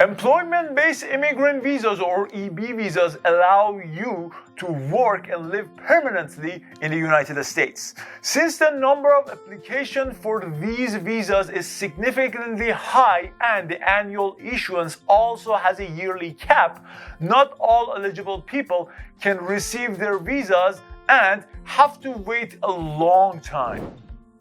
Employment-based immigrant visas or EB visas allow you to work and live permanently in the United States. Since the number of applications for these visas is significantly high and the annual issuance also has a yearly cap, not all eligible people can receive their visas and have to wait a long time.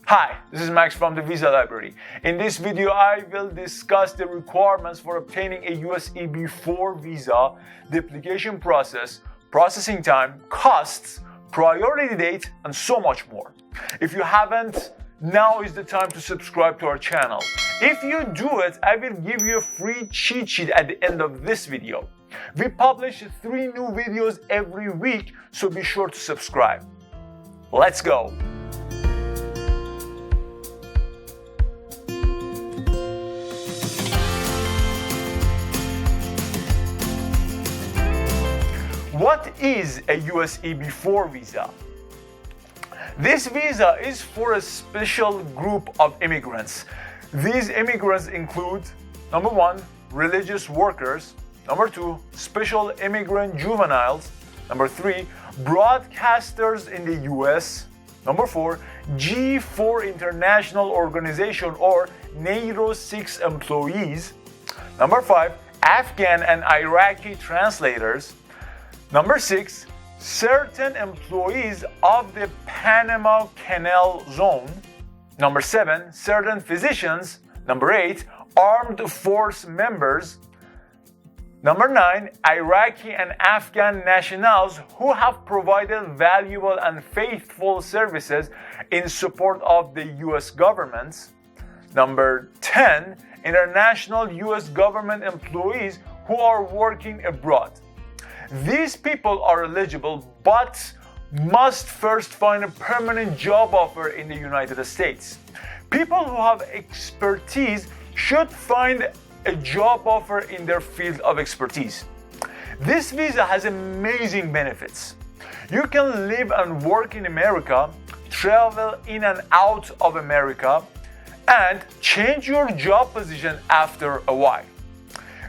Hi, this is Max from the Visa Library. In this video, I will discuss the requirements for obtaining a US EB4 visa, the application process, processing time, costs, priority date, and so much more. If you haven't, now is the time to subscribe to our channel. If you do it, I will give you a free cheat sheet at the end of this video. We publish 3 new videos every week, so be sure to subscribe. Let's go! What is a US EB4 visa? This visa is for a special group of immigrants. These immigrants include, number 1, religious workers, number 2, special immigrant juveniles, number 3, broadcasters in the US, number 4, G4 International Organization or NATO 6 employees, number 5, Afghan and Iraqi translators, number 6, certain employees of the Panama Canal Zone. Number 7, certain physicians. Number 8, armed force members. Number 9, Iraqi and Afghan nationals who have provided valuable and faithful services in support of the US government. Number 10, international US government employees who are working abroad. These people are eligible but must first find a permanent job offer in the United States. People who have expertise should find a job offer in their field of expertise. This visa has amazing benefits. You can live and work in America, travel in and out of America, and change your job position after a while.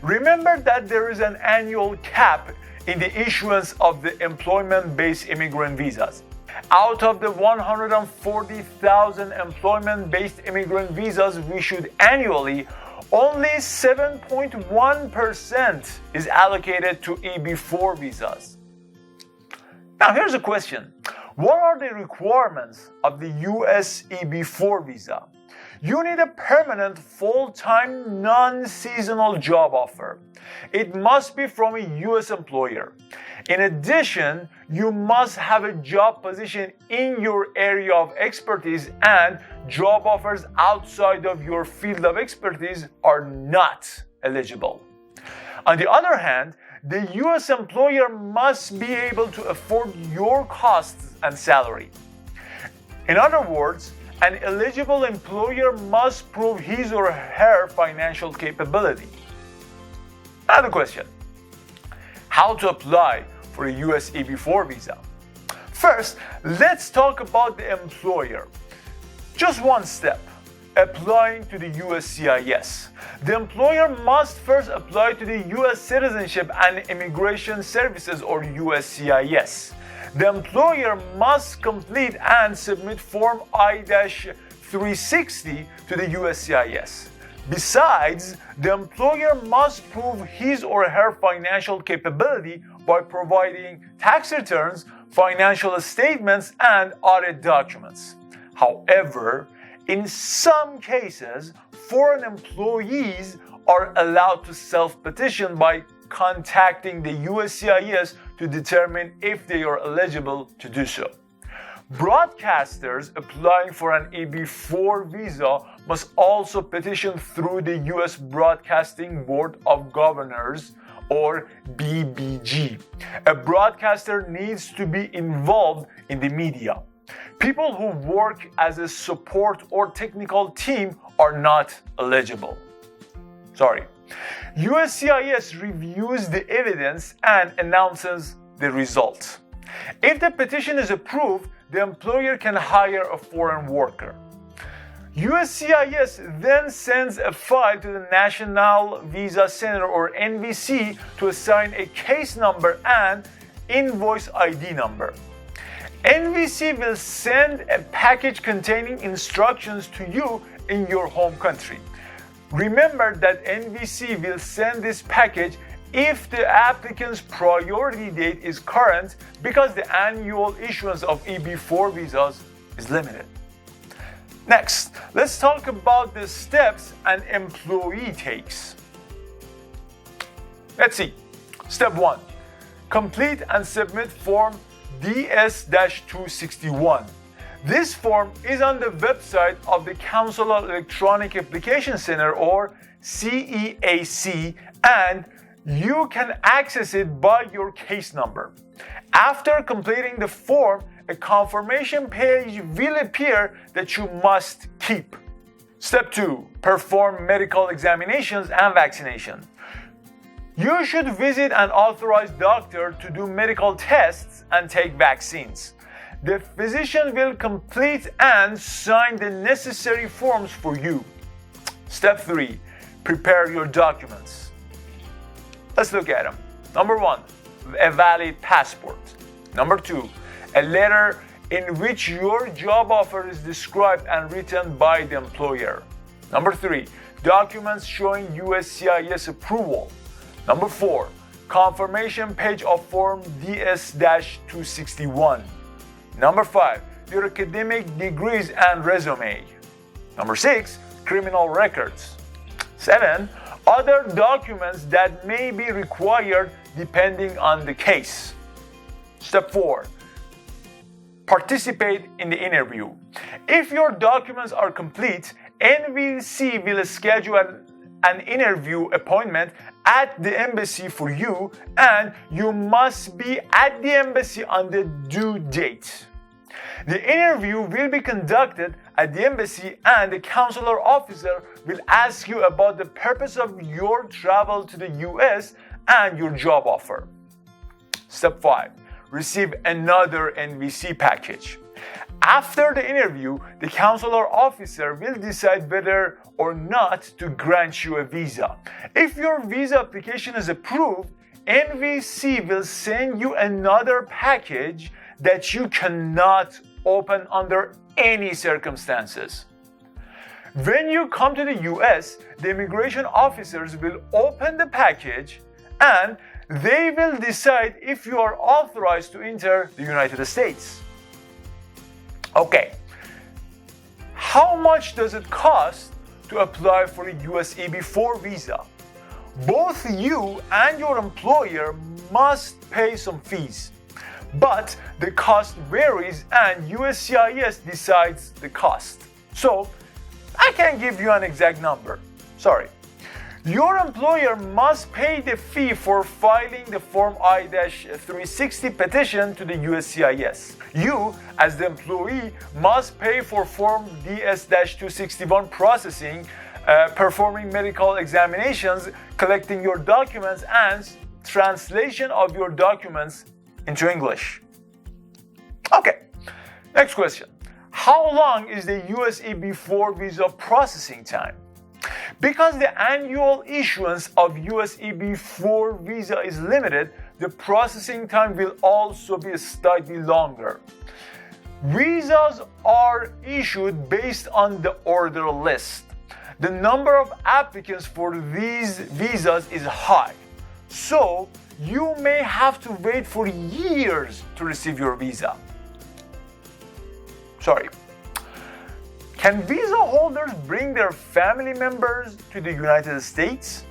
Remember that there is an annual cap in the issuance of the employment-based immigrant visas. Out of the 140,000 employment-based immigrant visas we issued annually, only 7.1% is allocated to EB4 visas. Now here's a question. What are the requirements of the US EB4 visa? You need a permanent, full-time, non-seasonal job offer. It must be from a US employer. In addition, you must have a job position in your area of expertise, and job offers outside of your field of expertise are not eligible. On the other hand, the US employer must be able to afford your costs and salary. In other words, an eligible employer must prove his or her financial capability. Another question. How to apply for a US EB4 visa? First, let's talk about the employer. Just one step. Applying to the USCIS. The employer must first apply to the US Citizenship and Immigration Services or USCIS. The employer must complete and submit Form I-360 to the USCIS. Besides, the employer must prove his or her financial capability by providing tax returns, financial statements, and audit documents. However, in some cases, foreign employees are allowed to self-petition by contacting the USCIS to determine if they are eligible to do so. Broadcasters applying for an EB4 visa must also petition through the US Broadcasting Board of Governors or BBG. A broadcaster needs to be involved in the media. People who work as a support or technical team are not eligible. USCIS reviews the evidence and announces the result. If the petition is approved, the employer can hire a foreign worker. USCIS then sends a file to the National Visa Center or NVC to assign a case number and invoice ID number. NVC will send a package containing instructions to you in your home country. Remember that NVC will send this package if the applicant's priority date is current because the annual issuance of EB4 visas is limited. Next, let's talk about the steps an employee takes. Let's see. Step 1. Complete and submit Form DS-261. This form is on the website of the Consular Electronic Application Center or CEAC, and you can access it by your case number. After completing the form, a confirmation page will appear that you must keep. Step 2. Perform medical examinations and vaccination. You should visit an authorized doctor to do medical tests and take vaccines. The physician will complete and sign the necessary forms for you. Step 3. Prepare your documents. Let's look at them. Number 1. A valid passport. Number 2. A letter in which your job offer is described and written by the employer. Number 3. Documents showing USCIS approval. Number 4. Confirmation page of Form DS-261. Number 5. Your academic degrees and resume. Number 6. Criminal records. 7. Other documents that may be required depending on the case. Step 4. Participate in the interview. If your documents are complete, NVC will schedule an interview appointment at the embassy for you, and you must be at the embassy on the due date. The interview will be conducted at the embassy, and the consular officer will ask you about the purpose of your travel to the US and your job offer. Step 5. Receive another NVC package. After the interview, the consular officer will decide whether or not to grant you a visa. If your visa application is approved, NVC will send you another package that you cannot open under any circumstances. When you come to the US, the immigration officers will open the package and they will decide if you are authorized to enter the United States. Okay, how much does it cost to apply for a US EB4 visa? Both you and your employer must pay some fees, but the cost varies and USCIS decides the cost. So, I can't give you an exact number. Sorry. Your employer must pay the fee for filing the Form I-360 petition to the USCIS. You, as the employee, must pay for Form DS-261 processing, performing medical examinations, collecting your documents, and translation of your documents into English. Okay, next question. How long is the US EB4 visa processing time? Because the annual issuance of US EB4 visa is limited, the processing time will also be slightly longer. Visas are issued based on the order list. The number of applicants for these visas is high, so you may have to wait for years to receive your visa. Sorry. Can visa holders bring their family members to the United States?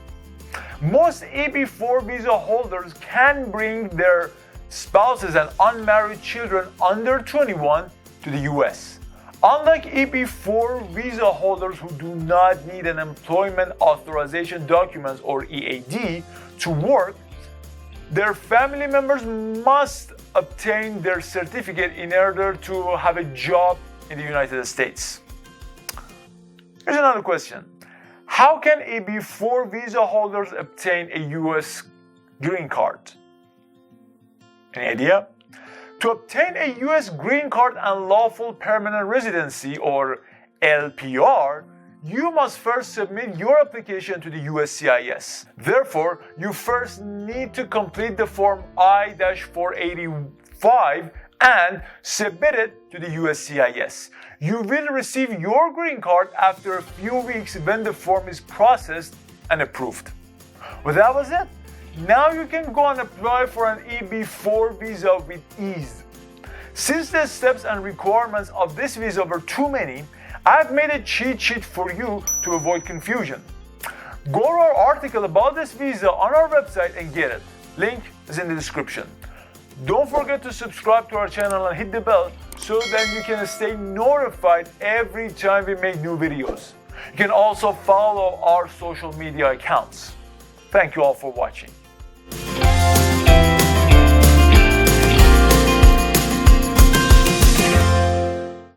Most EB4 visa holders can bring their spouses and unmarried children under 21 to the US. Unlike EB4 visa holders who do not need an employment authorization documents or EAD to work, their family members must obtain their certificate in order to have a job in the United States. Here's another question. How can EB4 visa holders obtain a US green card? Any idea? To obtain a US green card and lawful permanent residency or LPR, you must first submit your application to the USCIS. Therefore, you first need to complete the form I-485 and submit it to the USCIS. You will receive your green card after a few weeks when the form is processed and approved. Well, that was it. Now you can go and apply for an EB4 visa with ease. Since the steps and requirements of this visa were too many, I've made a cheat sheet for you to avoid confusion. Go to our article about this visa on our website and get it. Link is in the description. Don't forget to subscribe to our channel and hit the bell so that you can stay notified every time we make new videos. You can also follow our social media accounts. Thank you all for watching.